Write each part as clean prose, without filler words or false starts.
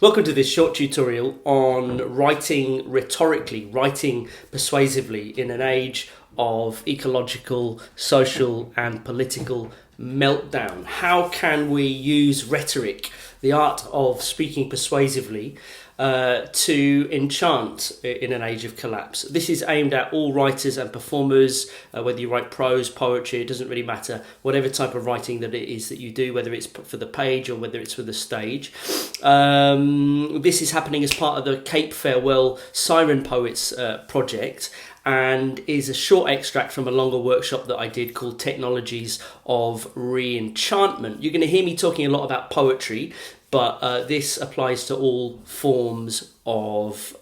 Welcome to this short tutorial on writing rhetorically, writing persuasively in an age of ecological, social and political meltdown. How can we use rhetoric, the art of speaking persuasively, to enchant in an age of collapse? This is aimed at all writers and performers, whether you write prose, poetry, it doesn't really matter, whatever type of writing that it is that you do, whether it's for the page or whether it's for the stage. This is happening as part of the Cape Farewell Siren Poets project, and is a short extract from a longer workshop that I did called Technologies of Re-enchantment. You're going to hear me talking a lot about poetry, but this applies to all forms of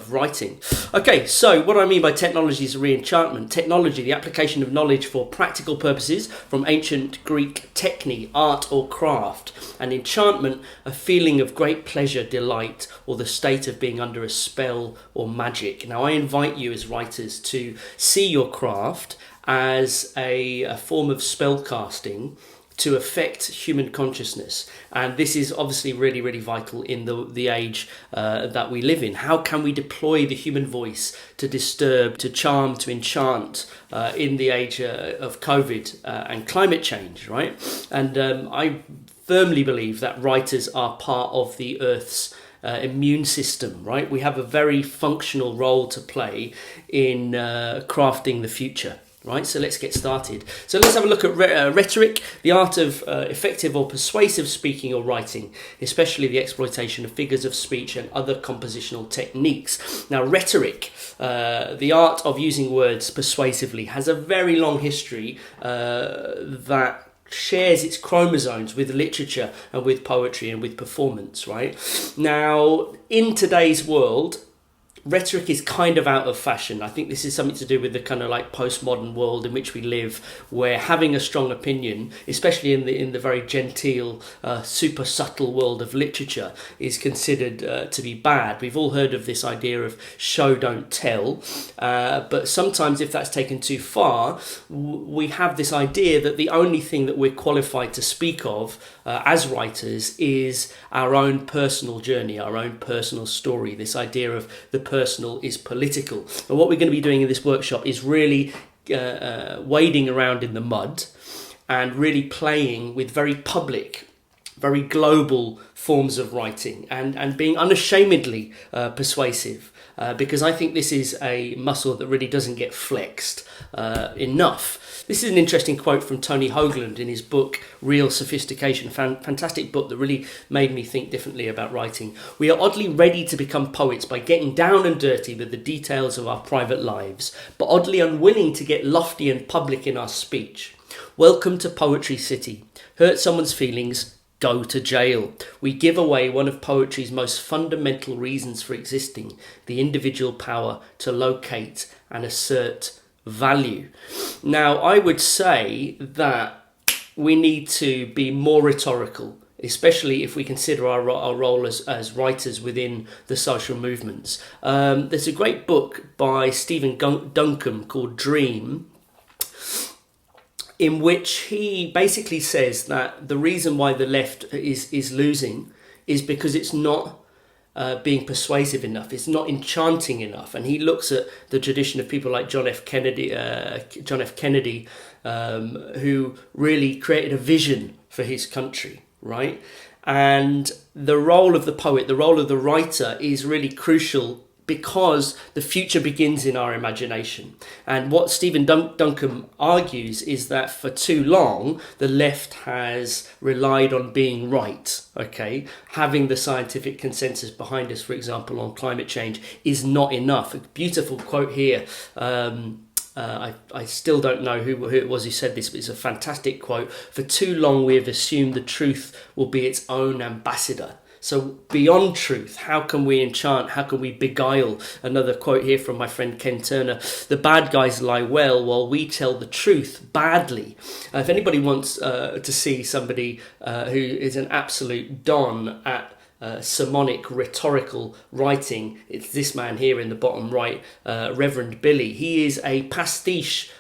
writing. Okay, so what do I mean by technologies of re-enchantment? Technology, the application of knowledge for practical purposes, from ancient Greek techne, art or craft, and enchantment, a feeling of great pleasure, delight, or the state of being under a spell or magic. Now, I invite you as writers to see your craft as a form of spell casting to affect human consciousness, and this is obviously really vital in the age that we live in. How can we deploy the human voice to disturb, to charm, to enchant in the age of COVID and climate change, right? And I firmly believe that writers are part of the Earth's immune system, right? We have a very functional role to play in crafting the future. Right, so let's get started. So let's have a look at rhetoric, the art of effective or persuasive speaking or writing, especially the exploitation of figures of speech and other compositional techniques. Now, rhetoric, the art of using words persuasively, has a very long history that shares its chromosomes with literature and with poetry and with performance, right? Now, in today's world, rhetoric is kind of out of fashion. I think this is something to do with the kind of like postmodern world in which we live, where having a strong opinion, especially in the very genteel, super subtle world of literature, is considered to be bad. We've all heard of this idea of show don't tell, but sometimes if that's taken too far, we have this idea that the only thing that we're qualified to speak of as writers is our own personal journey, our own personal story, this idea of the personal is political. And what we're going to be doing in this workshop is really wading around in the mud and really playing with very public, very global forms of writing and being unashamedly persuasive, because I think this is a muscle that really doesn't get flexed enough. This is an interesting quote from Tony Hoagland in his book Real Sophistication, a fantastic book that really made me think differently about writing. We are oddly ready to become poets by getting down and dirty with the details of our private lives, but oddly unwilling to get lofty and public in our speech. Welcome to Poetry City. Hurt someone's feelings, go to jail. We give away one of poetry's most fundamental reasons for existing, the individual power to locate and assert value. Now, I would say that we need to be more rhetorical, especially if we consider our role as writers within the social movements. There's a great book by Stephen Duncombe called Dream, in which he basically says that the reason why the left is losing is because it's not being persuasive enough, it's not enchanting enough. And he looks at the tradition of people like John F. Kennedy, who really created a vision for his country, right? And the role of the poet, the role of the writer is really crucial, because the future begins in our imagination. And what Stephen Duncombe argues is that for too long, the left has relied on being right, okay? Having the scientific consensus behind us, for example, on climate change is not enough. A beautiful quote here. I still don't know who it was who said this, but it's a fantastic quote. For too long, we have assumed the truth will be its own ambassador. So beyond truth, how can we enchant? How can we beguile? Another quote here from my friend Ken Turner. The bad guys lie well while we tell the truth badly. If anybody wants to see somebody who is an absolute don at sermonic rhetorical writing, it's this man here in the bottom right, Reverend Billy. He is a pastiche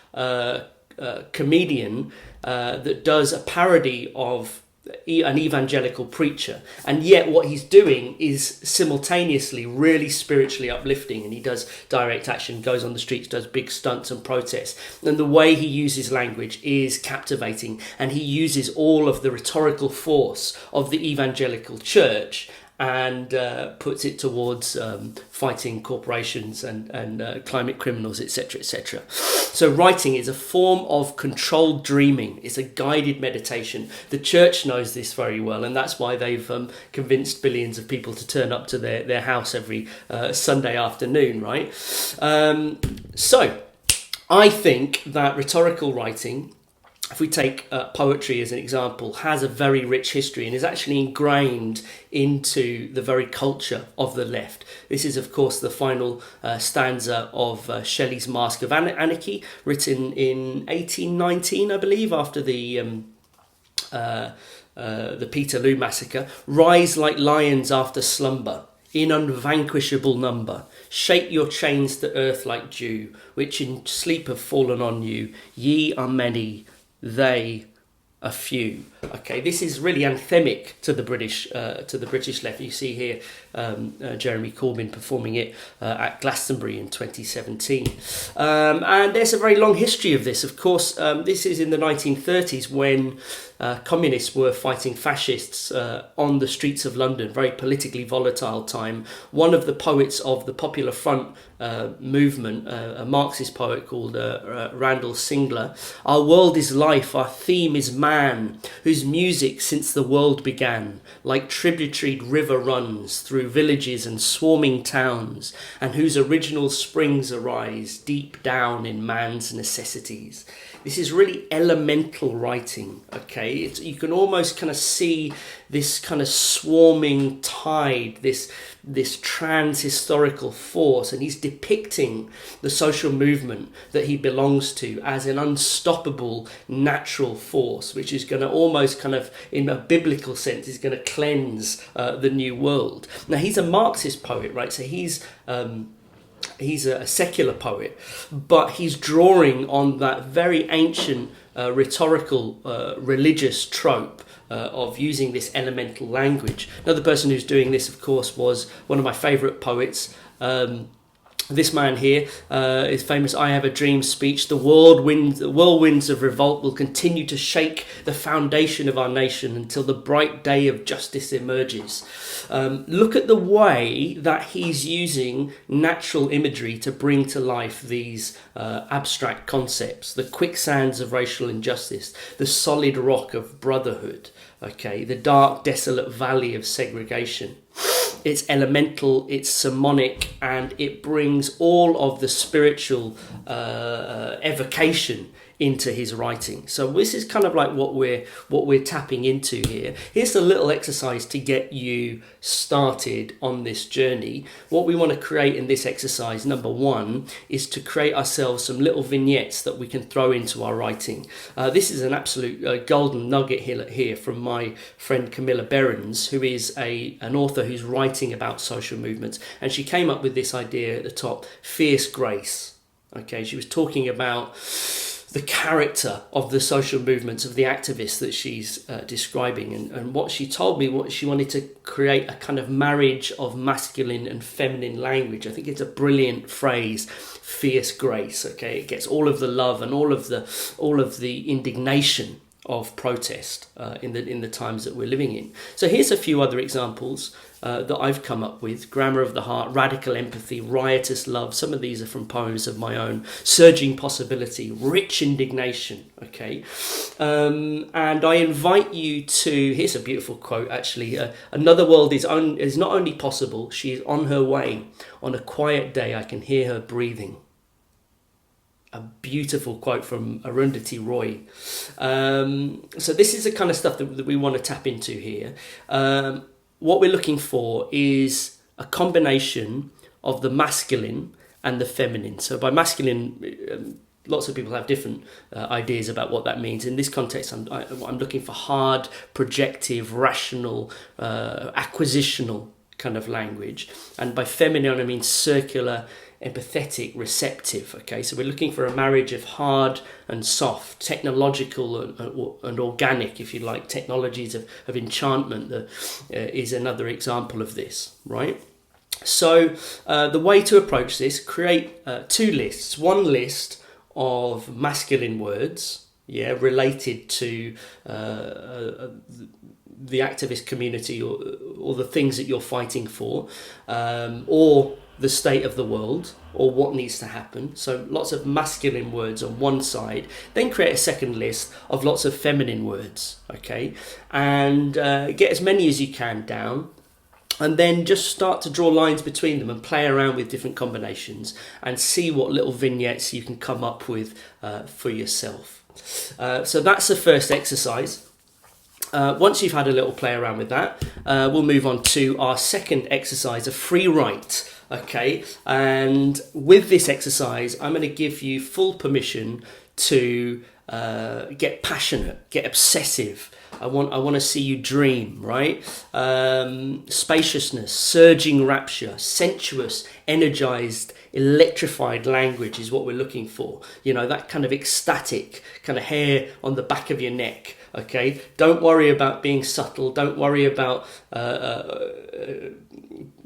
comedian that does a parody of an evangelical preacher, and yet what he's doing is simultaneously really spiritually uplifting, and he does direct action, goes on the streets, does big stunts and protests, and the way he uses language is captivating, and he uses all of the rhetorical force of the evangelical church and puts it towards fighting corporations and climate criminals, etc., etc. So writing is a form of controlled dreaming. It's a guided meditation. The church knows this very well, and that's why they've convinced billions of people to turn up to their house every Sunday afternoon, right? So I think that rhetorical writing, if we take poetry as an example, has a very rich history and is actually ingrained into the very culture of the left. This is, of course, the final stanza of Shelley's Mask of Anarchy, written in 1819, I believe, after the Peterloo massacre. Rise like lions after slumber, in unvanquishable number. Shake your chains to earth like dew, which in sleep have fallen on you. Ye are many, they a few. Okay, this is really anthemic to the British left. You see here Jeremy Corbyn performing it at Glastonbury in 2017, and there's a very long history of this. Of course, this is in the 1930s when communists were fighting fascists on the streets of London. Very politically volatile time. One of the poets of the Popular Front movement, a Marxist poet called Randall Singler. Our world is life, our theme is man, whose music since the world began, like tributaried river runs through villages and swarming towns, and whose original springs arise deep down in man's necessities. This is really elemental writing, okay? You can almost kind of see this kind of swarming tide, this trans-historical force, and he's depicting the social movement that he belongs to as an unstoppable natural force, which is going to almost kind of, in a biblical sense, is going to cleanse the new world. Now, he's a Marxist poet, right? So he's a secular poet, but he's drawing on that very ancient rhetorical religious trope of using this elemental language. Another person who's doing this, of course, was one of my favourite poets. This man here is famous I Have a Dream speech. The whirlwinds of revolt will continue to shake the foundation of our nation until the bright day of justice emerges. Look at the way that he's using natural imagery to bring to life these abstract concepts. The quicksands of racial injustice, the solid rock of brotherhood, okay, the dark, desolate valley of segregation. It's elemental, it's sermonic, and it brings all of the spiritual evocation into his writing. So this is kind of like what we're tapping into here. Here's a little exercise to get you started on this journey. What we want to create in this exercise, number one, is to create ourselves some little vignettes that we can throw into our writing. This is an absolute golden nugget here from my friend Camilla Behrens, who is an author who's writing about social movements, and she came up with this idea at the top: fierce grace. Okay, she was talking about the character of the social movements, of the activists that she's describing. And what she told me, what she wanted to create a kind of marriage of masculine and feminine language. I think it's a brilliant phrase, fierce grace. Okay, it gets all of the love and all of the indignation of protest in the times that we're living in. So here's a few other examples that I've come up with: grammar of the heart, radical empathy, riotous love. Some of these are from poems of my own. Surging possibility, rich indignation. Okay, and I invite you to. Here's a beautiful quote. Actually, another world is not only possible. She is on her way. On a quiet day, I can hear her breathing. A beautiful quote from Arundhati Roy. So this is the kind of stuff that we want to tap into here. What we're looking for is a combination of the masculine and the feminine. So by masculine, lots of people have different ideas about what that means. In this context, I'm looking for hard, projective, rational, acquisitional kind of language. And by feminine, I mean circular, empathetic, receptive. Okay, so we're looking for a marriage of hard and soft, technological and organic, if you like. Technologies of enchantment is another example of this, right? So the way to approach this, create two lists. One list of masculine words, related to the activist community or the things that you're fighting for, or the state of the world, or what needs to happen. So lots of masculine words on one side. Then create a second list of lots of feminine words, okay? And get as many as you can down. And then just start to draw lines between them and play around with different combinations and see what little vignettes you can come up with for yourself. So that's the first exercise. Once you've had a little play around with that, we'll move on to our second exercise, a free write. Okay, and with this exercise, I'm going to give you full permission to get passionate, get obsessive. I want to see you dream, right? Spaciousness, surging rapture, sensuous, energized, electrified language is what we're looking for. You know, that kind of ecstatic kind of hair on the back of your neck. Okay, don't worry about being subtle. Don't worry about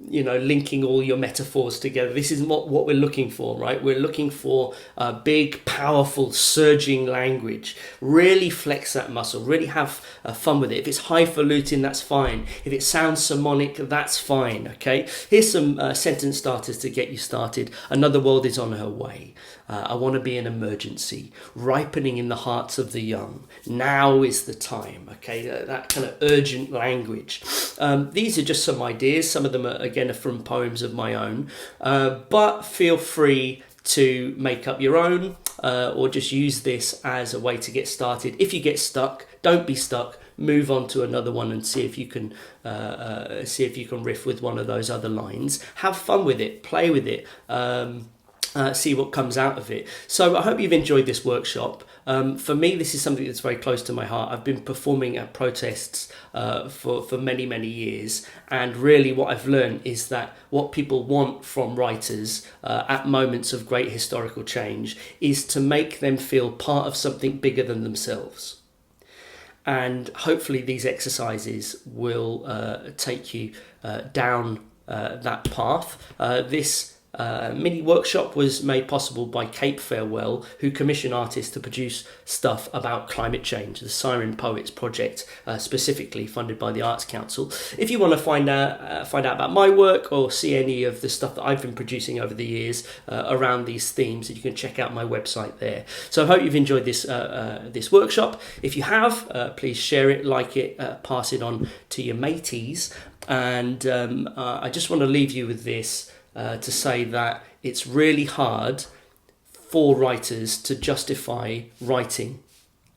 linking all your metaphors together. This isn't what we're looking for, right? We're looking for a big, powerful, surging language. Really flex that muscle. Really have fun with it. If it's highfalutin, that's fine. If it sounds sermonic, that's fine, okay? Here's some sentence starters to get you started. Another world is on her way. I want to be an emergency. Ripening in the hearts of the young. Now is the time, okay? That kind of urgent language. These are just some ideas. Some of them are from poems of my own, but feel free to make up your own or just use this as a way to get started. If you get stuck, don't be stuck. Move on to another one and see if you can riff with one of those other lines. Have fun with it, play with it. See what comes out of it. So I hope you've enjoyed this workshop. For me, this is something that's very close to my heart. I've been performing at protests for many, many years. And really what I've learned is that what people want from writers at moments of great historical change is to make them feel part of something bigger than themselves. And hopefully these exercises will take you down that path. This mini workshop was made possible by Cape Farewell, who commission artists to produce stuff about climate change, the Siren Poets project, specifically funded by the Arts Council. If you want to find out about my work or see any of the stuff that I've been producing over the years around these themes, you can check out my website there. So I hope you've enjoyed this workshop. If you have, please share it, like it, pass it on to your mateys. And I just want to leave you with this. To say that it's really hard for writers to justify writing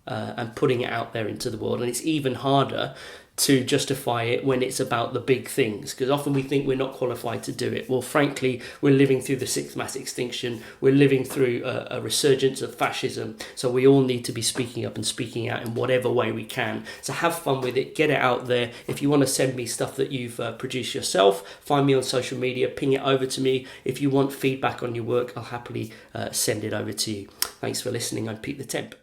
and putting it out there into the world. And it's even harder to justify it when it's about the big things, because often we think we're not qualified to do it. Well, frankly, we're living through the sixth mass extinction. We're living through a resurgence of fascism. So we all need to be speaking up and speaking out in whatever way we can. So have fun with it. Get it out there. If you want to send me stuff that you've produced yourself, find me on social media, ping it over to me. If you want feedback on your work, I'll happily send it over to you. Thanks for listening. I'm Pete the Temp.